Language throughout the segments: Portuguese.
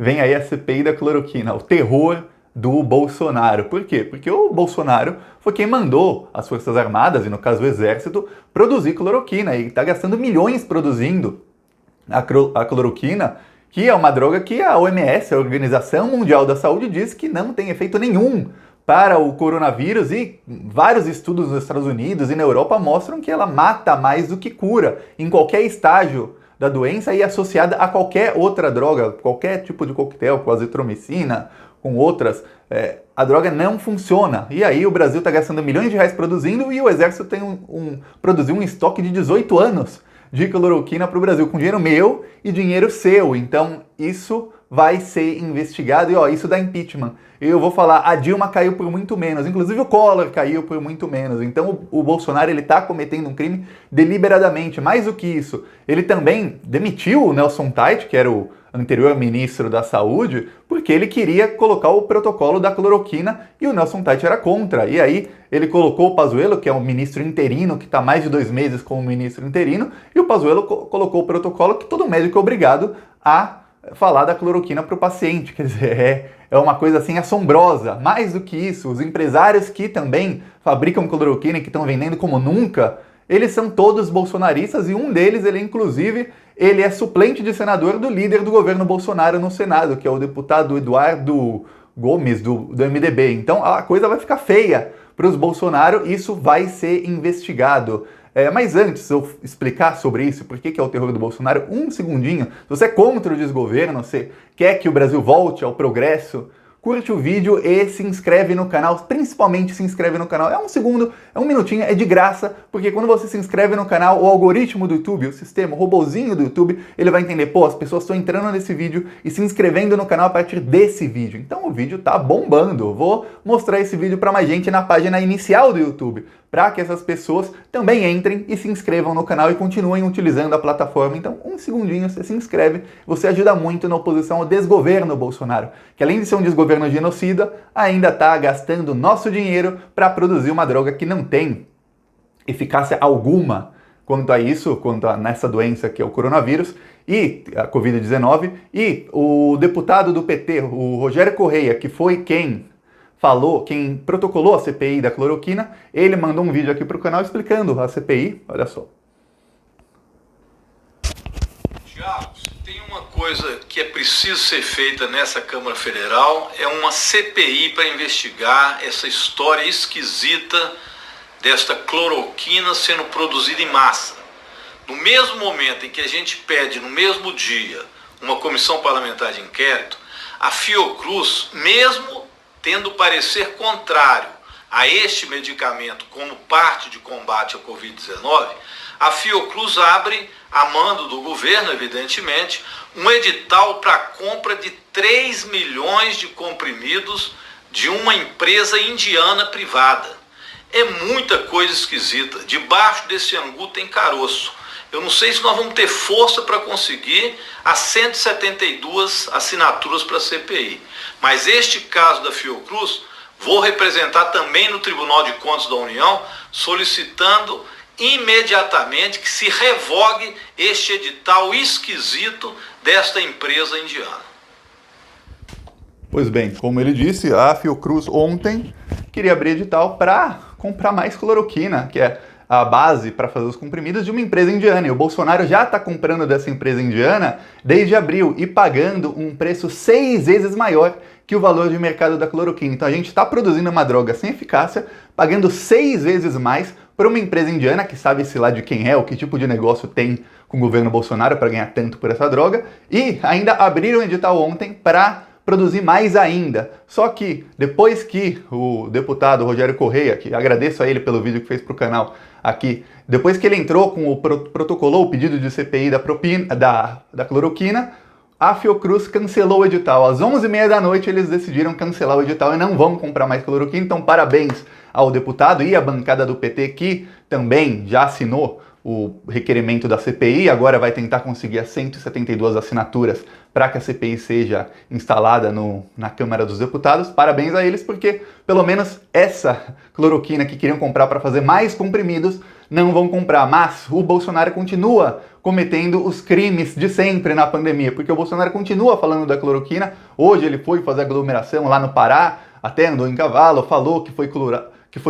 Vem aí a CPI da cloroquina, o terror do Bolsonaro. Por quê? Porque o Bolsonaro foi quem mandou as Forças Armadas, e no caso o Exército, produzir cloroquina. E está gastando milhões produzindo a cloroquina, que é uma droga que a OMS, a Organização Mundial da Saúde, diz que não tem efeito nenhum para o coronavírus, e vários estudos nos Estados Unidos e na Europa mostram que ela mata mais do que cura em qualquer estágio da doença e associada a qualquer outra droga, qualquer tipo de coquetel, com azitromicina, com outras, a droga não funciona. E aí o Brasil está gastando milhões de reais produzindo, e o Exército tem produziu um estoque de 18 anos de cloroquina para o Brasil, com dinheiro meu e dinheiro seu. Então isso vai ser investigado e isso dá impeachment. Eu vou falar, a Dilma caiu por muito menos, inclusive o Collor caiu por muito menos. Então o Bolsonaro está cometendo um crime deliberadamente. Mais do que isso, ele também demitiu o Nelson Teich, que era o anterior ministro da Saúde, porque ele queria colocar o protocolo da cloroquina e o Nelson Teich era contra. E aí ele colocou o Pazuello, que é um ministro interino, que está mais de 2 meses como ministro interino, e o Pazuello colocou o protocolo que todo médico é obrigado a falar da cloroquina para o paciente. Quer dizer, é uma coisa assim assombrosa. Mais do que isso, os empresários que também fabricam cloroquina e que estão vendendo como nunca, eles são todos bolsonaristas, e um deles, ele é suplente de senador do líder do governo Bolsonaro no Senado, que é o deputado Eduardo Gomes, do MDB. Então a coisa vai ficar feia para os Bolsonaro, isso vai ser investigado. Mas antes de eu explicar sobre isso, por que é o terror do Bolsonaro, um segundinho. Se você é contra o desgoverno, você quer que o Brasil volte ao progresso, curte o vídeo e se inscreve no canal, principalmente se inscreve no canal. É um segundo, é um minutinho, é de graça, porque quando você se inscreve no canal, o algoritmo do YouTube, o sistema, o robozinho do YouTube, ele vai entender, pô, as pessoas estão entrando nesse vídeo e se inscrevendo no canal a partir desse vídeo. Então o vídeo tá bombando. Vou mostrar esse vídeo para mais gente na página inicial do YouTube, para que essas pessoas também entrem e se inscrevam no canal e continuem utilizando a plataforma. Então, um segundinho, você se inscreve, você ajuda muito na oposição ao desgoverno Bolsonaro, que além de ser um desgoverno genocida, ainda está gastando nosso dinheiro para produzir uma droga que não tem eficácia alguma quanto a isso, nessa doença que é o coronavírus e a Covid-19. E o deputado do PT, o Rogério Correia, que foi quem protocolou a CPI da cloroquina, ele mandou um vídeo aqui para o canal explicando a CPI, olha só. Tiago, tem uma coisa que é preciso ser feita nessa Câmara Federal, é uma CPI para investigar essa história esquisita desta cloroquina sendo produzida em massa. No mesmo momento em que a gente pede, no mesmo dia, uma comissão parlamentar de inquérito, a Fiocruz, mesmo tendo parecer contrário a este medicamento como parte de combate à Covid-19, a Fiocruz abre, a mando do governo, evidentemente, um edital para a compra de 3 milhões de comprimidos de uma empresa indiana privada. É muita coisa esquisita. Debaixo desse angu tem caroço. Eu não sei se nós vamos ter força para conseguir as 172 assinaturas para a CPI. Mas este caso da Fiocruz, vou representar também no Tribunal de Contas da União, solicitando imediatamente que se revogue este edital esquisito desta empresa indiana. Pois bem, como ele disse, a Fiocruz ontem queria abrir edital para comprar mais cloroquina, que é a base para fazer os comprimidos de uma empresa indiana. E o Bolsonaro já está comprando dessa empresa indiana desde abril e pagando um preço 6 vezes maior que o valor de mercado da cloroquina. Então a gente está produzindo uma droga sem eficácia, pagando 6 vezes mais para uma empresa indiana, que sabe-se lá de quem é, ou que tipo de negócio tem com o governo Bolsonaro para ganhar tanto por essa droga, e ainda abriram o edital ontem para produzir mais ainda. Só que depois que o deputado Rogério Correia, que agradeço a ele pelo vídeo que fez para o canal aqui, depois que ele entrou com protocolou o pedido de CPI da cloroquina, a Fiocruz cancelou o edital. Às 11h30 da noite eles decidiram cancelar o edital e não vão comprar mais cloroquina. Então parabéns ao deputado e à bancada do PT, que também já assinou o requerimento da CPI, agora vai tentar conseguir as 172 assinaturas para que a CPI seja instalada na Câmara dos Deputados. Parabéns a eles, porque pelo menos essa cloroquina que queriam comprar para fazer mais comprimidos não vão comprar. Mas o Bolsonaro continua cometendo os crimes de sempre na pandemia, porque o Bolsonaro continua falando da cloroquina. Hoje ele foi fazer aglomeração lá no Pará, até andou em cavalo, falou que foi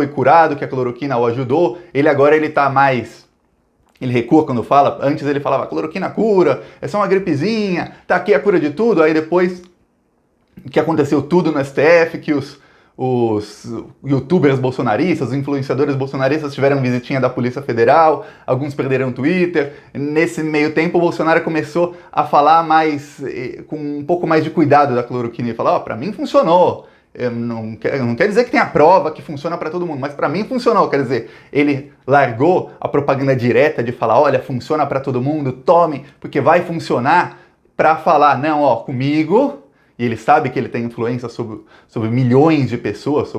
curado, que a cloroquina o ajudou. Agora ele tá mais... Ele recua quando fala. Antes ele falava, cloroquina cura, é só uma gripezinha, tá aqui a cura de tudo. Aí depois que aconteceu tudo no STF, que os youtubers bolsonaristas, os influenciadores bolsonaristas tiveram visitinha da Polícia Federal, alguns perderam o Twitter. Nesse meio tempo o Bolsonaro começou a falar mais, com um pouco mais de cuidado da cloroquina e falar, pra mim funcionou. Não quer dizer que tem a prova que funciona para todo mundo, mas para mim funcionou. Quer dizer, ele largou a propaganda direta de falar, olha, funciona para todo mundo, tome, porque vai funcionar, para falar, não, ó, comigo, e ele sabe que ele tem influência sobre milhões de pessoas,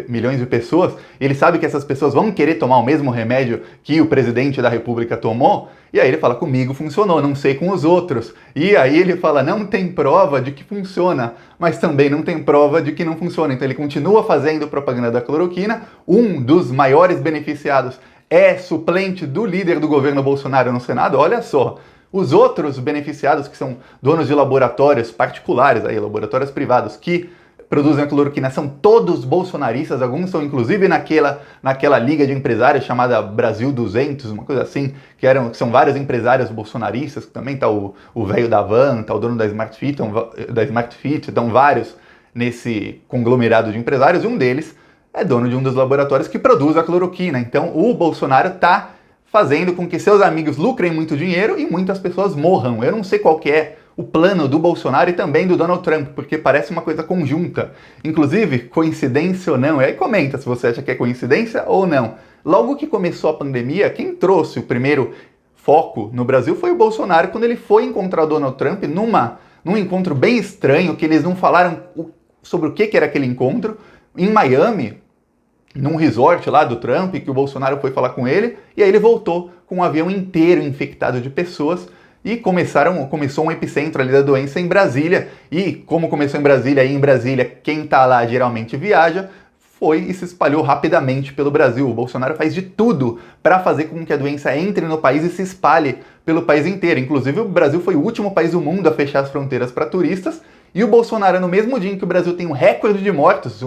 milhões de pessoas, e ele sabe que essas pessoas vão querer tomar o mesmo remédio que o presidente da República tomou, e aí ele fala, comigo funcionou, não sei com os outros. E aí ele fala, não tem prova de que funciona, mas também não tem prova de que não funciona. Então ele continua fazendo propaganda da cloroquina. Um dos maiores beneficiados é suplente do líder do governo Bolsonaro no Senado, olha só. Os outros beneficiados, que são donos de laboratórios particulares, aí, laboratórios privados, que produzem a cloroquina, são todos bolsonaristas, alguns são inclusive naquela liga de empresários chamada Brasil 200, uma coisa assim, que são vários empresários bolsonaristas, que também tá o velho da Van, tá o dono da Smart Fit, estão vários nesse conglomerado de empresários, e um deles é dono de um dos laboratórios que produz a cloroquina. Então o Bolsonaro tá fazendo com que seus amigos lucrem muito dinheiro e muitas pessoas morram. Eu não sei qual que é o plano do Bolsonaro e também do Donald Trump, porque parece uma coisa conjunta. Inclusive, coincidência ou não, e aí comenta se você acha que é coincidência ou não. Logo que começou a pandemia, quem trouxe o primeiro foco no Brasil foi o Bolsonaro, quando ele foi encontrar o Donald Trump num encontro bem estranho, que eles não falaram sobre o que era aquele encontro, em Miami, num resort lá do Trump, que o Bolsonaro foi falar com ele, e aí ele voltou com um avião inteiro infectado de pessoas, e começou um epicentro ali da doença em Brasília, e como começou em Brasília quem tá lá geralmente viaja, foi e se espalhou rapidamente pelo Brasil. O Bolsonaro faz de tudo para fazer com que a doença entre no país e se espalhe pelo país inteiro. Inclusive o Brasil foi o último país do mundo a fechar as fronteiras para turistas, e o Bolsonaro, no mesmo dia em que o Brasil tem um recorde de mortos,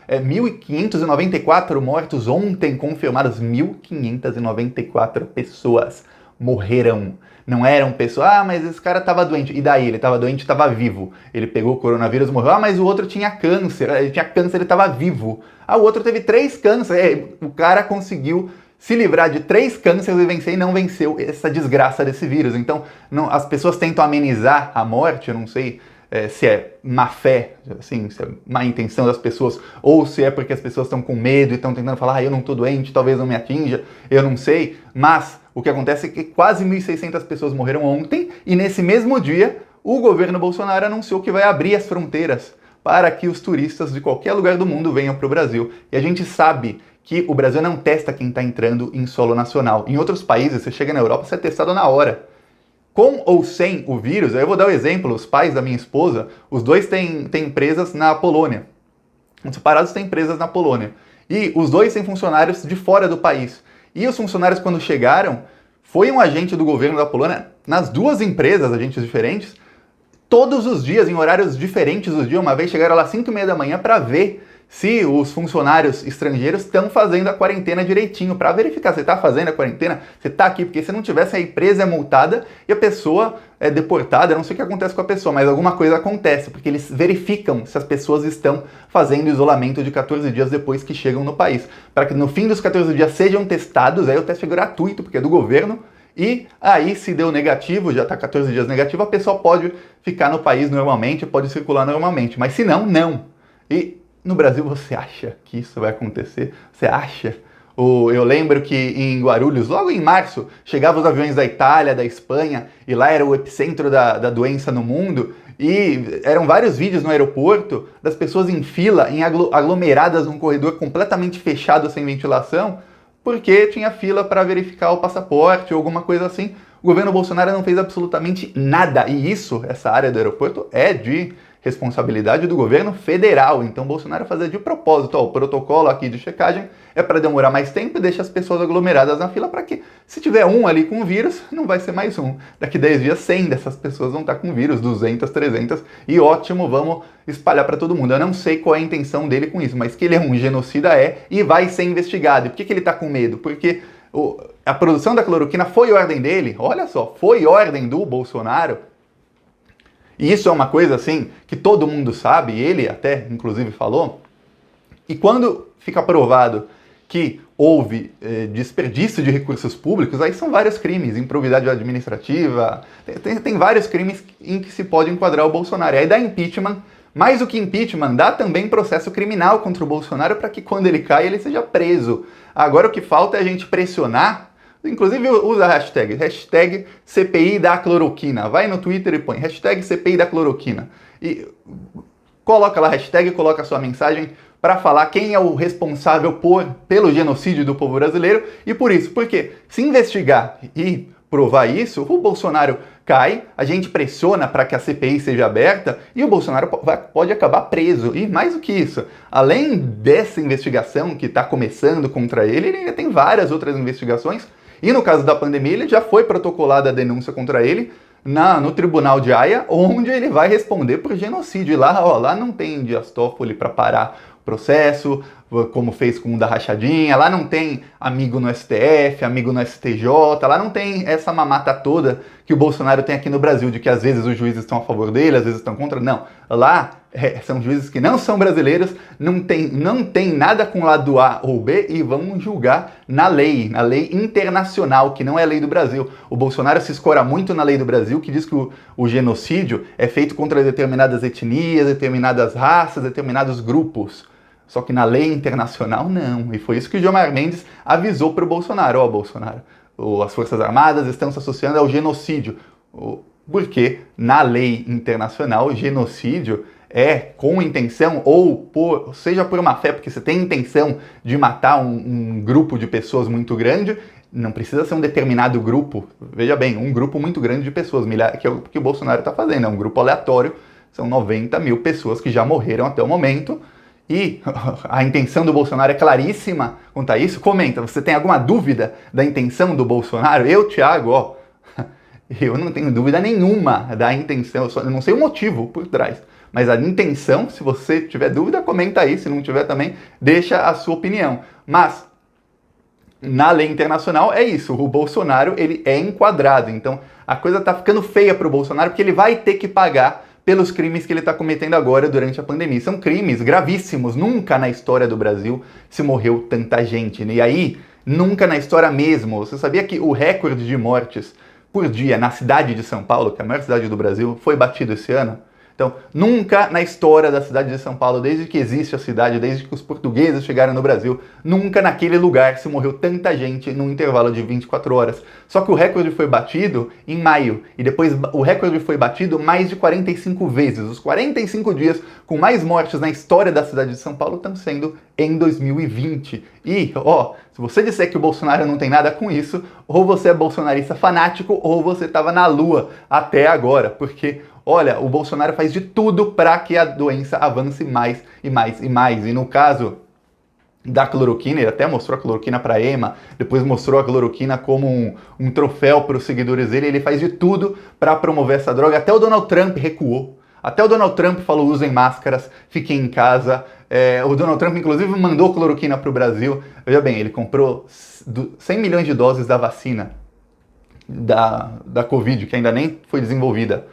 1.594 mortos ontem confirmados, 1.594 pessoas morreram. Não eram pessoas, mas esse cara estava doente. E daí? Ele estava doente, estava vivo. Ele pegou o coronavírus, morreu. Mas o outro tinha câncer. Ele tinha câncer, ele estava vivo. O outro teve 3 cânceres. O cara conseguiu se livrar de 3 cânceres e vencer, e não venceu essa desgraça desse vírus. Então, as pessoas tentam amenizar a morte, eu não sei se é má fé, assim, se é má intenção das pessoas, ou se é porque as pessoas estão com medo e estão tentando falar, eu não estou doente, talvez não me atinja, eu não sei, mas o que acontece é que quase 1.600 pessoas morreram ontem, e nesse mesmo dia, o governo Bolsonaro anunciou que vai abrir as fronteiras para que os turistas de qualquer lugar do mundo venham para o Brasil. E a gente sabe que o Brasil não testa quem está entrando em solo nacional. Em outros países, você chega na Europa, você é testado na hora. Com ou sem o vírus, eu vou dar o exemplo, os pais da minha esposa, os dois têm empresas na Polônia. Os separados têm empresas na Polônia. E os dois têm funcionários de fora do país. E os funcionários, quando chegaram, foi um agente do governo da Polônia, nas 2 empresas, agentes diferentes, todos os dias, em horários diferentes do dia. Uma vez chegaram lá às 5h30 da manhã para ver se os funcionários estrangeiros estão fazendo a quarentena direitinho, para verificar se está fazendo a quarentena, se está aqui, porque se não tivesse, aí presa, é multada e a pessoa é deportada. Eu não sei o que acontece com a pessoa, mas alguma coisa acontece, porque eles verificam se as pessoas estão fazendo isolamento de 14 dias depois que chegam no país, para que no fim dos 14 dias sejam testados, aí o teste é gratuito, porque é do governo, e aí se deu negativo, já está 14 dias negativo, a pessoa pode ficar no país normalmente, pode circular normalmente, mas se não, não. E no Brasil, você acha que isso vai acontecer? Você acha? Eu lembro que em Guarulhos, logo em março, chegavam os aviões da Itália, da Espanha, e lá era o epicentro da doença no mundo, e eram vários vídeos no aeroporto das pessoas em fila, aglomeradas num corredor completamente fechado, sem ventilação, porque tinha fila para verificar o passaporte ou alguma coisa assim. O governo Bolsonaro não fez absolutamente nada, e essa área do aeroporto é de responsabilidade do governo federal. Então Bolsonaro fazia de propósito, o protocolo aqui de checagem é para demorar mais tempo e deixa as pessoas aglomeradas na fila para que, se tiver um ali com vírus, não vai ser mais um. Daqui 10 dias, 100 dessas pessoas vão estar com vírus, 200, 300, e ótimo, vamos espalhar para todo mundo. Eu não sei qual é a intenção dele com isso, mas que ele é um genocida e vai ser investigado. E por que ele está com medo? Porque a produção da cloroquina foi ordem dele, olha só, foi ordem do Bolsonaro. E isso é uma coisa assim que todo mundo sabe, ele até inclusive falou. E quando fica provado que houve desperdício de recursos públicos, aí são vários crimes, improbidade administrativa, tem vários crimes em que se pode enquadrar o Bolsonaro. E aí dá impeachment, mais do que impeachment, dá também processo criminal contra o Bolsonaro para que quando ele cai ele seja preso. Agora o que falta é a gente pressionar. Inclusive usa a hashtag CPI da cloroquina. Vai no Twitter e põe hashtag CPI da cloroquina. E coloca lá a hashtag, coloca a sua mensagem para falar quem é o responsável pelo genocídio do povo brasileiro. E por isso, porque se investigar e provar isso, o Bolsonaro cai, a gente pressiona para que a CPI seja aberta e o Bolsonaro pode acabar preso. E mais do que isso, além dessa investigação que está começando contra ele ainda tem várias outras investigações. E no caso da pandemia, ele já foi protocolada a denúncia contra ele no Tribunal de Haia, onde ele vai responder por genocídio. E lá não tem Dias Toffoli para parar o processo, como fez com o da rachadinha, lá não tem amigo no STF, amigo no STJ, lá não tem essa mamata toda que o Bolsonaro tem aqui no Brasil, de que às vezes os juízes estão a favor dele, às vezes estão contra. Não, lá são juízes que não são brasileiros, não tem nada com lado A ou B e vão julgar na lei internacional, que não é a lei do Brasil. O Bolsonaro se escora muito na lei do Brasil, que diz que o genocídio é feito contra determinadas etnias, determinadas raças, determinados grupos. Só que na lei internacional, não. E foi isso que o Gilmar Mendes avisou para o Bolsonaro. Bolsonaro, as Forças Armadas estão se associando ao genocídio. Porque na lei internacional, o genocídio é com intenção ou seja por má fé, porque você tem intenção de matar um grupo de pessoas muito grande, não precisa ser um determinado grupo. Veja bem, um grupo muito grande de pessoas, que é o que o Bolsonaro está fazendo. É um grupo aleatório, são 90 mil pessoas que já morreram até o momento. E a intenção do Bolsonaro é claríssima quanto a isso. Comenta, você tem alguma dúvida da intenção do Bolsonaro? Eu, Thiago, eu não tenho dúvida nenhuma da intenção, eu não sei o motivo por trás. Mas a intenção, se você tiver dúvida, comenta aí. Se não tiver também, deixa a sua opinião. Mas na lei internacional é isso, o Bolsonaro ele é enquadrado. Então a coisa tá ficando feia para o Bolsonaro, porque ele vai ter que pagar pelos crimes que ele está cometendo agora durante a pandemia. São crimes gravíssimos. Nunca na história do Brasil se morreu tanta gente. E aí, nunca na história mesmo. Você sabia que o recorde de mortes por dia na cidade de São Paulo, que é a maior cidade do Brasil, foi batido esse ano? Então, nunca na história da cidade de São Paulo, desde que existe a cidade, desde que os portugueses chegaram no Brasil, nunca naquele lugar se morreu tanta gente num intervalo de 24 horas. Só que o recorde foi batido em maio, e depois o recorde foi batido mais de 45 vezes. Os 45 dias com mais mortes na história da cidade de São Paulo estão sendo em 2020. E, se você disser que o Bolsonaro não tem nada com isso, ou você é bolsonarista fanático, ou você estava na lua até agora, porque olha, o Bolsonaro faz de tudo para que a doença avance mais e mais e mais. E no caso da cloroquina, ele até mostrou a cloroquina para a EMA, depois mostrou a cloroquina como um troféu para os seguidores dele. Ele faz de tudo para promover essa droga. Até o Donald Trump recuou. Até o Donald Trump falou, usem máscaras, fiquem em casa. O Donald Trump, inclusive, mandou cloroquina para o Brasil. Veja bem, ele comprou 100 milhões de doses da vacina da Covid, que ainda nem foi desenvolvida.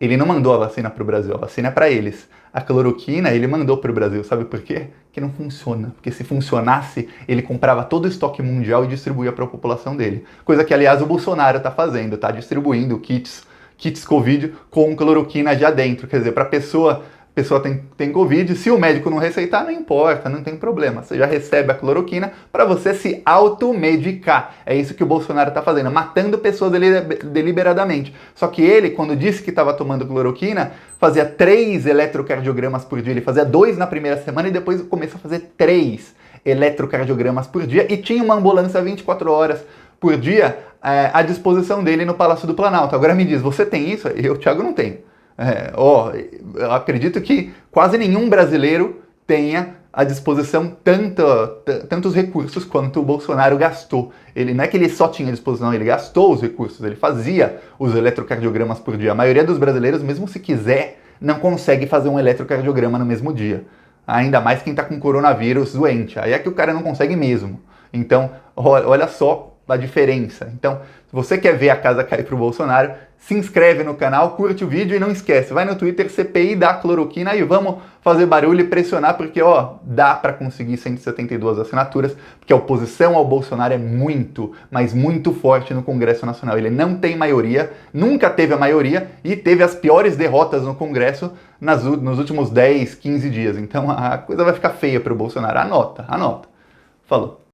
Ele não mandou a vacina para o Brasil, a vacina é para eles. A cloroquina ele mandou para o Brasil, sabe por quê? Porque não funciona. Porque se funcionasse, ele comprava todo o estoque mundial e distribuía para a população dele. Coisa que, aliás, o Bolsonaro está fazendo, está distribuindo kits Covid com cloroquina já dentro. Quer dizer, para a pessoa tem Covid, se o médico não receitar, não importa, não tem problema. Você já recebe a cloroquina para você se automedicar. É isso que o Bolsonaro está fazendo, matando pessoas deliberadamente. Só que ele, quando disse que estava tomando cloroquina, fazia 3 eletrocardiogramas por dia. Ele fazia 2 na primeira semana e depois começou a fazer 3 eletrocardiogramas por dia e tinha uma ambulância 24 horas por dia à disposição dele no Palácio do Planalto. Agora me diz, você tem isso? Eu, Thiago, não tenho. Eu acredito que quase nenhum brasileiro tenha à disposição tantos recursos quanto o Bolsonaro gastou. Ele não é que ele só tinha à disposição, ele gastou os recursos, ele fazia os eletrocardiogramas por dia. A maioria dos brasileiros, mesmo se quiser, não consegue fazer um eletrocardiograma no mesmo dia. Ainda mais quem está com coronavírus doente. Aí é que o cara não consegue mesmo. Então, olha só a diferença. Então, se você quer ver a casa cair para o Bolsonaro, se inscreve no canal, curte o vídeo e não esquece, vai no Twitter CPI da cloroquina e vamos fazer barulho e pressionar, porque dá para conseguir 172 assinaturas, porque a oposição ao Bolsonaro é muito, mas muito forte no Congresso Nacional. Ele não tem maioria, nunca teve a maioria e teve as piores derrotas no Congresso nos últimos 10, 15 dias. Então a coisa vai ficar feia para o Bolsonaro. Anota. Falou.